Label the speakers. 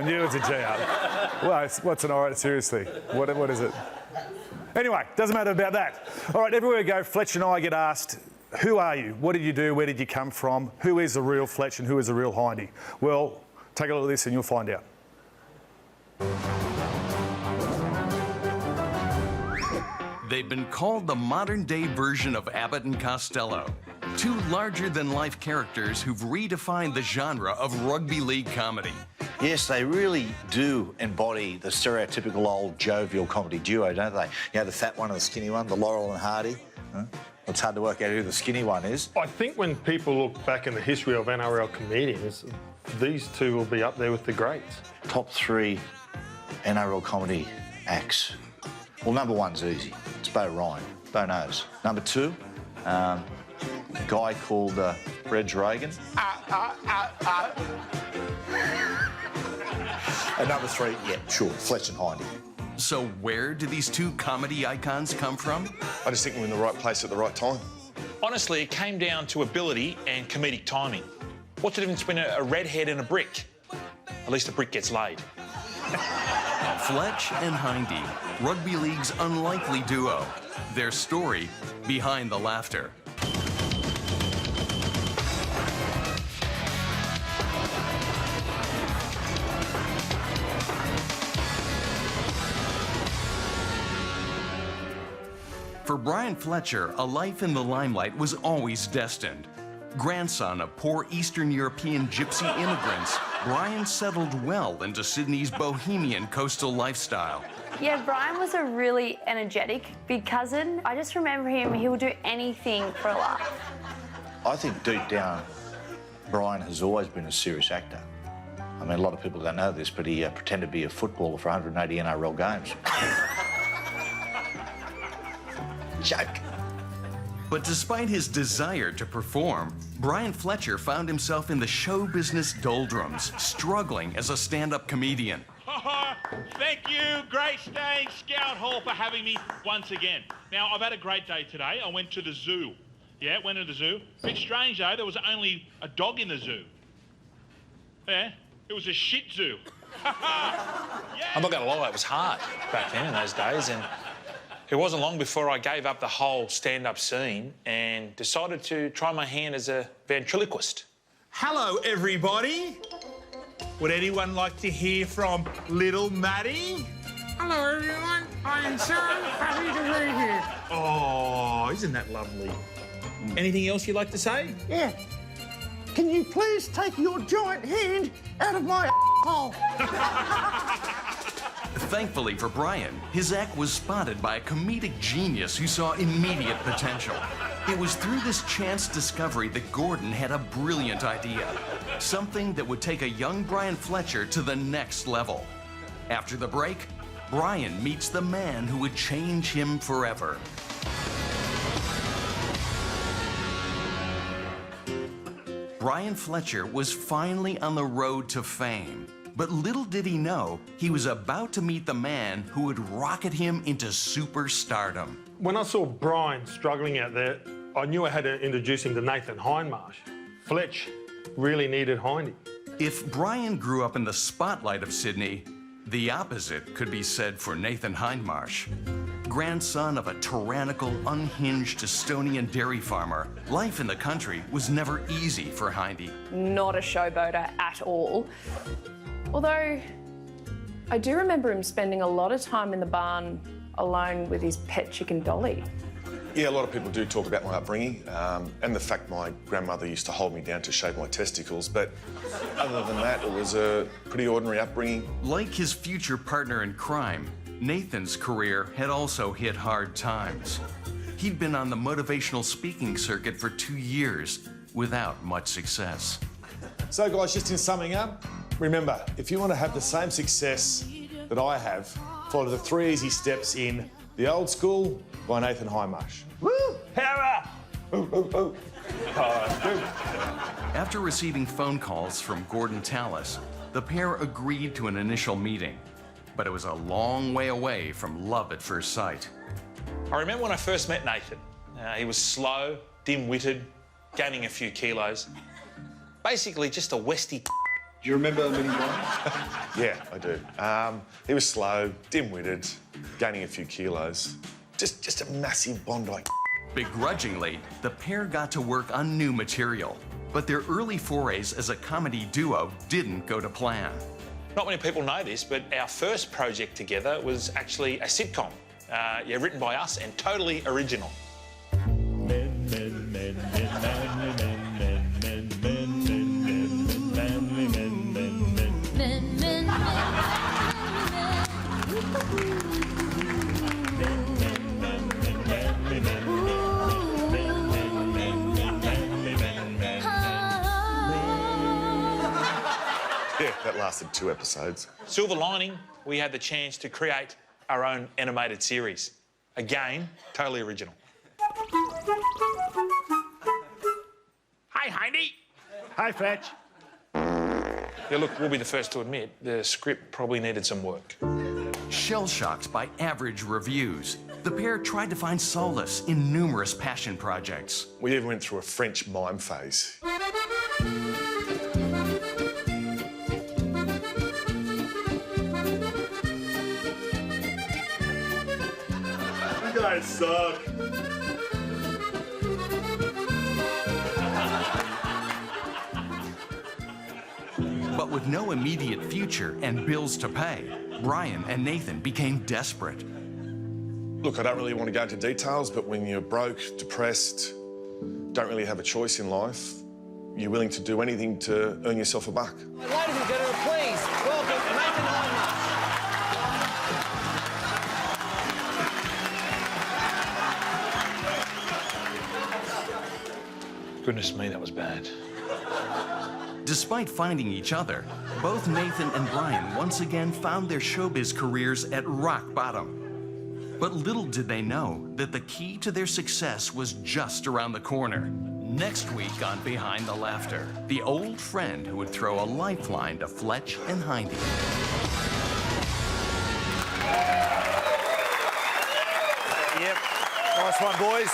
Speaker 1: I knew it was a G up. Well, what's an alright? Seriously, what is it? Anyway, doesn't matter about that. All right, everywhere we go, Fletch and I get asked, who are you? What did you do? Where did you come from? Who is the real Fletch and who is the real Hindy? Well, take a look at this and you'll find out.
Speaker 2: They've been called the modern-day version of Abbott and Costello. Two larger-than-life characters who've redefined the genre of rugby league comedy.
Speaker 3: Yes, they really do embody the stereotypical old jovial comedy duo, don't they? You know, the fat one and the skinny one, the Laurel and Hardy. Huh? It's hard to work out who the skinny one is.
Speaker 4: I think when people look back in the history of NRL comedians, these two will be up there with the greats.
Speaker 3: Top 3 NRL comedy acts. Well, number 1's easy. It's Bo Ryan. Bo knows. Number 2, a guy called Reg Reagan. And number 3, yeah, sure, Fletch and Hindy.
Speaker 2: So where do these two comedy icons come from?
Speaker 5: I just think we're in the right place at the right time.
Speaker 6: Honestly, it came down to ability and comedic timing. What's the difference between a redhead and a brick? At least the brick gets laid.
Speaker 2: Fletch and Hindy, rugby league's unlikely duo. Their story behind the laughter. For Brian Fletcher, a life in the limelight was always destined. Grandson of poor Eastern European gypsy immigrants, Brian settled well into Sydney's bohemian coastal lifestyle.
Speaker 7: Yeah, Brian was a really energetic big cousin. I just remember him, he would do anything for a laugh.
Speaker 3: I think deep down, Brian has always been a serious actor. I mean, a lot of people don't know this, but he pretended to be a footballer for 180 NRL games. Joke.
Speaker 2: But despite his desire to perform, Brian Fletcher found himself in the show business doldrums, struggling as a stand-up comedian.
Speaker 8: Thank you, Great Stage Scout Hall, for having me once again. Now, I've had a great day today. I went to the zoo. Yeah, went to the zoo. Bit strange, though, there was only a dog in the zoo. Yeah, it was a shih tzu.
Speaker 6: I'm not going to lie, it was hard back then in those days, and it wasn't long before I gave up the whole stand-up scene and decided to try my hand as a ventriloquist.
Speaker 8: Hello, everybody. Would anyone like to hear from little Maddie?
Speaker 9: Hello, everyone. I am so happy to be here.
Speaker 8: Oh, isn't that lovely? Anything else you'd like to say?
Speaker 9: Yeah. Can you please take your giant hand out of my hole?
Speaker 2: Thankfully for Brian, his act was spotted by a comedic genius who saw immediate potential. It was through this chance discovery that Gordon had a brilliant idea, something that would take a young Brian Fletcher to the next level. After the break, Brian meets the man who would change him forever. Brian Fletcher was finally on the road to fame. But little did he know, he was about to meet the man who would rocket him into superstardom.
Speaker 4: When I saw Brian struggling out there, I knew I had to introduce him to Nathan Hindmarsh. Fletch really needed Hindy.
Speaker 2: If Brian grew up in the spotlight of Sydney, the opposite could be said for Nathan Hindmarsh. Grandson of a tyrannical, unhinged Estonian dairy farmer, life in the country was never easy for Hindy.
Speaker 10: Not a showboater at all. Although, I do remember him spending a lot of time in the barn alone with his pet chicken Dolly.
Speaker 5: Yeah, a lot of people do talk about my upbringing and the fact my grandmother used to hold me down to shave my testicles, but other than that, it was a pretty ordinary upbringing.
Speaker 2: Like his future partner in crime, Nathan's career had also hit hard times. He'd been on the motivational speaking circuit for 2 years without much success.
Speaker 1: So guys, just in summing up, remember, if you want to have the same success that I have, follow the 3 easy steps in The Old School by Nathan Hindmarsh.
Speaker 8: Woo! Power!
Speaker 1: Ooh, ooh, ooh.
Speaker 2: After receiving phone calls from Gordon Tallis, the pair agreed to an initial meeting, but it was a long way away from love at first sight.
Speaker 6: I remember when I first met Nathan. He was slow, dim-witted, gaining a few kilos. Basically just a Westie
Speaker 11: Do you remember meeting Brian?
Speaker 5: Yeah, I do. He was slow, dim-witted, gaining a few kilos. Just a massive Bondi.
Speaker 2: Begrudgingly, the pair got to work on new material. But their early forays as a comedy duo didn't go to plan.
Speaker 6: Not many people know this, but our first project together was actually a sitcom. Written by us and totally original.
Speaker 5: Yeah, that lasted 2 episodes.
Speaker 6: Silver lining, we had the chance to create our own animated series. Again, totally original. Hi, Hindy.
Speaker 1: Hey, Fletch.
Speaker 6: Yeah, look, we'll be the first to admit the script probably needed some work.
Speaker 2: Shell-shocked by average reviews, the pair tried to find solace in numerous passion projects.
Speaker 5: We even went through a French mime phase.
Speaker 11: You guys suck.
Speaker 2: But with no immediate future and bills to pay, Brian and Nathan became desperate.
Speaker 5: Look, I don't really want to go into details, but when you're broke, depressed, don't really have a choice in life, you're willing to do anything to earn yourself a buck.
Speaker 12: Ladies and gentlemen, please welcome Nathan Hindmarsh.
Speaker 6: Goodness me, that was bad.
Speaker 2: Despite finding each other, both Nathan and Brian once again found their showbiz careers at rock bottom. But little did they know that the key to their success was just around the corner. Next week on Behind the Laughter, the old friend who would throw a lifeline to Fletch and Hindy.
Speaker 1: Yep. Nice one, boys.